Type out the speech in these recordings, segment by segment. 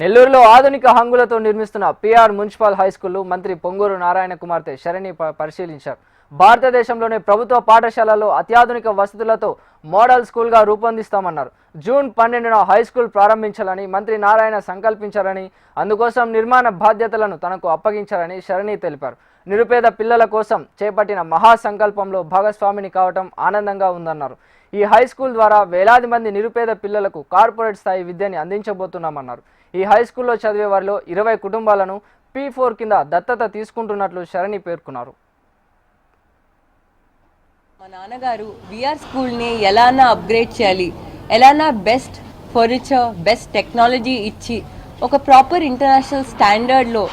నెల్లూరులో ఆధునిక హంగులతో నిర్మిస్తున్న పిఆర్ మున్సిపల్ హై స్కూల్ మంత్రి పొంగూరు నారాయణ కుమార్తె శరణి పరిశీలించారు. భారతదేశంలోనే ప్రభుత్వ పాఠశాలల్లో అత్యాధునిక వసతులతో మోడల్ స్కూల్గా రూపొందిస్తామన్నారు. జూన్ 12న హై స్కూల్ ప్రారంభించాలని మంత్రి నారాయణ సంకల్పించారని, అందుకోసం నిర్మాణ బాధ్యతలను తనకు అప్పగించారని శరణి తెలిపారు. నిరుపేద పిల్లల కోసం చేపట్టిన మహాసంకల్పంలో భాగస్వామిని కావటం ఆనందంగా ఉందన్నారు. ఈ హై స్కూల్ ద్వారా వేలాది మంది నిరుపేద పిల్లలకు కార్పొరేట్ స్థాయి విద్యని అందించబోతున్నామన్నారు. ఈ హై స్కూల్లో చదివే వారిలో 20 కుటుంబాలను P4 కింద దత్తత తీసుకుంటున్నట్లు శరణి పేర్కొన్నారు. మా నాన్నగారు విఆర్ స్కూల్ని ఎలానా అప్గ్రేడ్ చేయాలి, ఎలానా బెస్ట్ ఫర్నిచర్, బెస్ట్ టెక్నాలజీ ఇచ్చి ఒక ప్రాపర్ ఇంటర్నేషనల్ స్టాండర్డ్లో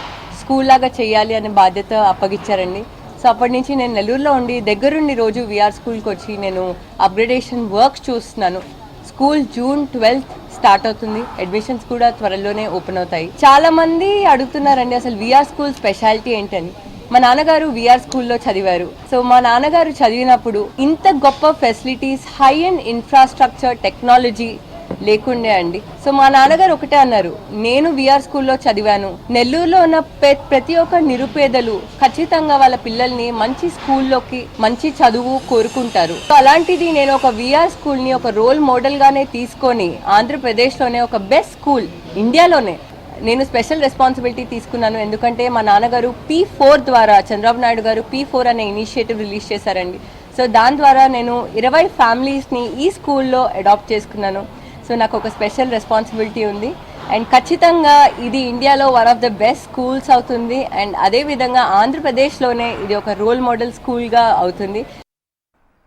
స్కూల్ లాగా చేయాలి అనే బాధ్యత అప్పగించారండి. సో అప్పటి నుంచి నేను నెల్లూరులో ఉండి దగ్గరుండి రోజు విఆర్ స్కూల్కి వచ్చి నేను అప్గ్రేడేషన్ వర్క్ చూస్తున్నాను. స్కూల్ జూన్ 12th స్టార్ట్ అవుతుంది. అడ్మిషన్స్ కూడా త్వరలోనే ఓపెన్ అవుతాయి. చాలా మంది అడుగుతున్నారండి అసలు విఆర్ స్కూల్ స్పెషాలిటీ ఏంటని. మా నాన్నగారు విఆర్ స్కూల్లో చదివారు. సో మా నాన్నగారు చదివినప్పుడు ఇంత గొప్ప facilities, high and infrastructure, technology లేకుండే అండి. సో మా నాన్నగారు ఒకటే అన్నారు, నేను విఆర్ స్కూల్లో చదివాను, నెల్లూరులో ఉన్న ప్రతి ఒక్క నిరుపేదలు ఖచ్చితంగా వాళ్ళ పిల్లల్ని మంచి స్కూల్లోకి మంచి చదువు కోరుకుంటారు. సో అలాంటిది నేను ఒక విఆర్ స్కూల్ని ఒక రోల్ మోడల్గానే తీసుకొని ఆంధ్రప్రదేశ్లోనే ఒక బెస్ట్ స్కూల్ ఇండియాలోనే నేను స్పెషల్ రెస్పాన్సిబిలిటీ తీసుకున్నాను. ఎందుకంటే మా నాన్నగారు P4 ద్వారా, చంద్రబాబు నాయుడు గారు P4 అనే ఇనిషియేటివ్ రిలీజ్ చేశారండి. సో దాని ద్వారా నేను 20 ఫ్యామిలీస్ని ఈ స్కూల్లో అడాప్ట్ చేసుకున్నాను. సో నాకు ఒక స్పెషల్ రెస్పాన్సిబిలిటీ ఉంది అండ్ ఖచ్చితంగా ఇది ఇండియాలో one of the best schools అవుతుంది అండ్ అదేవిధంగా ఆంధ్రప్రదేశ్లోనే ఇది ఒక రోల్ మోడల్ స్కూల్గా అవుతుంది.